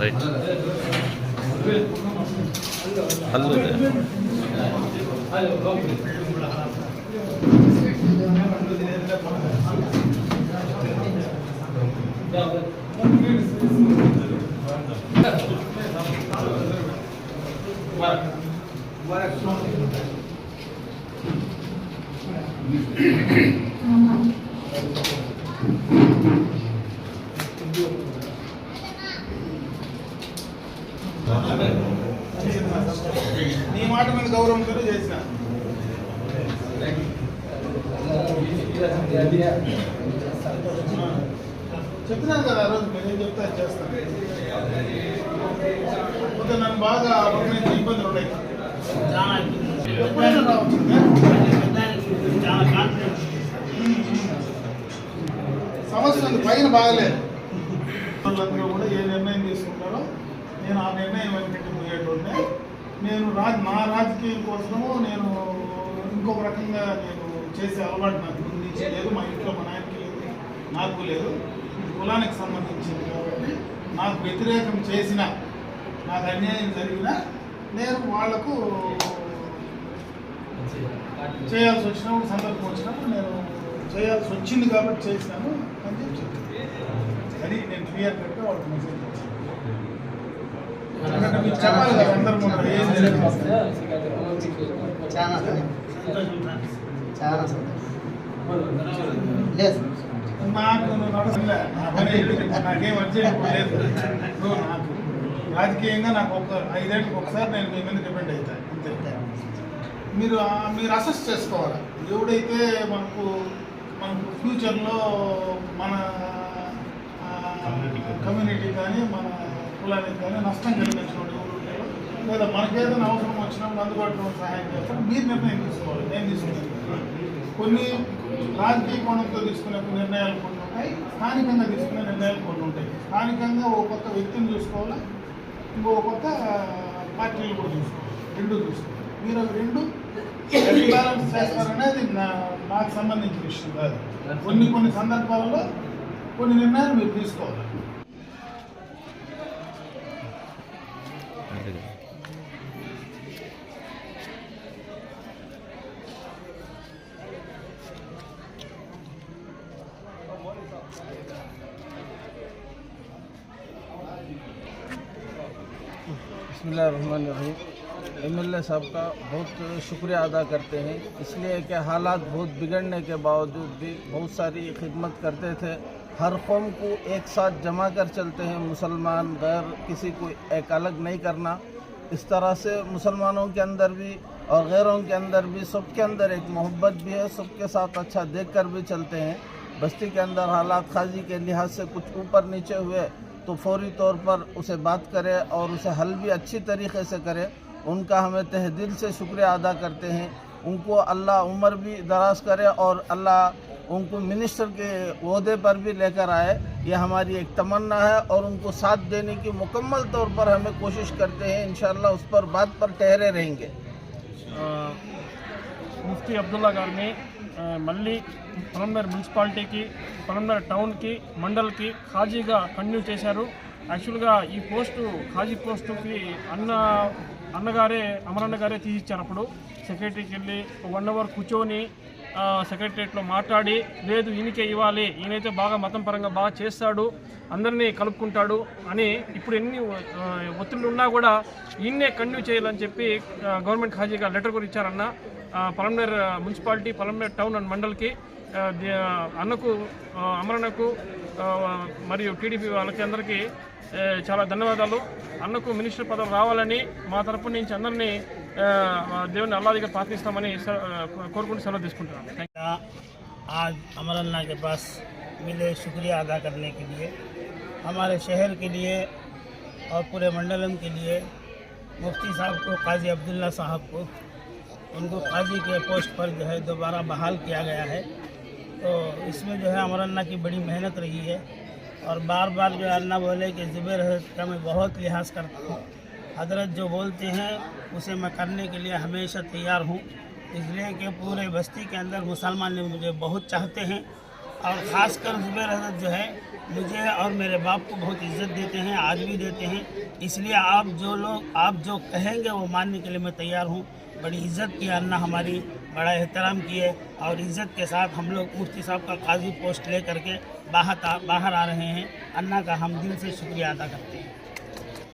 Right హల్లు నీ మాట మీద గౌరవంతో చేసిన చెప్తున్నాను కదా ఆ రోజు నేనేం చెప్తా చేస్తాను. కొంచెం నన్ను బాగా ఇబ్బందులు ఉన్నాయి. ఎప్పుడైనా రావచ్చు. సమస్య ఉంది, పైన బాగలేదు. వాళ్ళందరూ కూడా ఏ నిర్ణయం తీసుకుంటారో నేను ఆ నిర్ణయం వెనకటి పోయేటోనే. నేను నా రాజకీయం కోసము నేను ఇంకొక రకంగా నేను చేసే అలవాటు నాకు ముందు నుంచి లేదు, మా ఇంట్లో మా నాయనకి లేదు, నాకు లేదు. కులానికి సంబంధించింది కాబట్టి నాకు వ్యతిరేకం చేసిన, నాకు అన్యాయం జరిగినా నేను వాళ్లకు చేయాల్సి వచ్చినప్పుడు, సందర్భం వచ్చినప్పుడు నేను చేయాల్సి వచ్చింది కాబట్టి చేసినాను అని చెప్పి అది నేను క్లియర్ కట్గా వాళ్ళకి మెసేజ్ చేస్తాను. ఎందుకంటే మీరు చెప్పాలి కదా సందర్భం ఏం నాకు నడసలే, నాకేం అర్జెంట్ లేదు. నాకు రాజకీయంగా నాకు ఒక 5 ఏళ్ళకి ఒకసారి నేను మీ మీద డిపెండ్ అవుతాను అంతే. మీరు అసెస్ చేసుకోవాలి. ఎవడైతే మనకు ఫ్యూచర్లో మన కమ్యూనిటీ కానీ మన కులానికి కానీ నష్టం కలిగించినప్పుడు ఎవరు ఉంటారో, లేదా మనకేదైనా అవసరం వచ్చినప్పుడు అందుబాటులో సహాయం చేస్తారు. మీరు నిర్ణయం తీసుకోవాలి, నేను తీసుకున్నాను. కొన్ని రాజకీయ కోణంతో తీసుకునే నిర్ణయాలు కొన్ని ఉంటాయి, స్థానికంగా తీసుకునే నిర్ణయాలు కొన్ని ఉంటాయి. స్థానికంగా ఒక కొత్త వ్యక్తిని చూసుకోవాలి, ఇంకో కొత్త పార్టీలు కూడా చూసుకోవాలి. రెండు చూసుకోవాలి. మీరు అవి రెండు బ్యాలెన్స్ చేస్తారనేది నాకు సంబంధించిన విషయం కాదు. కొన్ని సందర్భాలలో కొన్ని నిర్ణయాలు మీరు తీసుకోవాలి. बिस्मिल्लाहिर्रहमानिर्रहीम। एमएलए साहब का बहुत शुक्रिया अदा करते हैं, इसलिए कि हालात बहुत बिगड़ने के बावजूद भी बहुत सारी खिदमत करते थे। हर कौम को एक साथ जमा कर चलते हैं, मुसलमान गैर किसी को एक अलग नहीं करना। इस तरह से मुसलमानों के अंदर भी और गैरों के अंदर भी सबके अंदर एक मोहब्बत भी है, सबके साथ अच्छा देख कर भी चलते हैं। बस्ती के अंदर हालात खाजी के लिहाज से कुछ ऊपर नीचे हुए तो फौरी तौर पर उसे बात करें और उसे हल भी अच्छी तरीके से करें। उनका हमें तहे दिल से शुक्रिया अदा करते हैं। उनको अल्लाह उम्र भी दराज करे और अल्लाह उनको मिनिस्टर के ओहदे पर भी लेकर आए, ये हमारी एक तमन्ना है और उनको साथ देने की मुकम्मल तौर पर हमें कोशिश करते हैं। इंशाअल्लाह उस पर बात पर ठहरे रहेंगे। मुफ्ती अब्दुल्ला गारिनी మళ్ళీ పొలంనేరు మున్సిపాలిటీకి, పొలంనేరు టౌన్కి, మండల్కి ఖాజీగా కంటిన్యూ చేశారు. యాక్చువల్గా ఈ పోస్టు ఖాజీ పోస్టుకి అన్నగారే అమరన్న గారే తీసిచ్చారు. సెక్రటరీకి వెళ్ళి 1 అవర్ కూర్చొని సెక్రటరియట్లో మాట్లాడి, లేదు ఈయనకే ఇవ్వాలి, ఈయనైతే బాగా మతం పరంగా బాగా చేస్తాడు, అందరినీ కలుపుకుంటాడు అని ఇప్పుడు ఎన్ని ఒత్తిళ్ళు ఉన్నా కూడా ఈయన్నే కంటిన్యూ చేయాలని చెప్పి గవర్నమెంట్ ఖాజీగా లెటర్ కూడా ఇచ్చారన్న. Palamaner municipality, Palamaner town and మండల్కి అన్నకు, అమరన్నకు మరియు టీడీపీ వాళ్ళకి అందరికీ చాలా ధన్యవాదాలు. అన్నకు మినిస్టర్ పదవి రావాలని మా తరపు నుంచి అందరినీ దేవుని అల్లాహ్ దగ్గర ప్రార్థిస్తామని కోరుకుంటూ సెలవు తీసుకుంటున్నాను. आज अमरन्ना के पास मिले शुक्रिया अदा करने के लिए, हमारे शहर के लिए और पूरे मंडलम के लिए मुफ्ती साहब को, काजी अब्दुल्ला साहब को, उनको काजी के पोस्ट पर जो है दोबारा बहाल किया गया है। तो इसमें जो है अमरन्ना की बड़ी मेहनत रही है। और बार बार जो अन्ना बोले कि ज़ुबैर हज़रत का मैं बहुत लिहाज करता हूँ। हज़रत जो बोलते हैं उसे मैं करने के लिए हमेशा तैयार हूँ, इसलिए कि पूरे बस्ती के अंदर मुसलमान मुझे बहुत चाहते हैं और ख़ासकर ज़ुबैर हज़रत जो है मुझे और मेरे बाप को बहुत इज़्ज़त देते हैं, आज भी देते हैं। इसलिए आप जो कहेंगे वो मानने के लिए मैं तैयार हूँ। बड़ी इज़्ज़त की अन्ना हमारी, बड़ा एहतराम किए और इज़्ज़त के साथ हम लोग मुफ्ती साहब का काजी पोस्ट ले करके बाहर आ रहे हैं। अन्ना का हम दिल से शुक्रिया अदा करते हैं।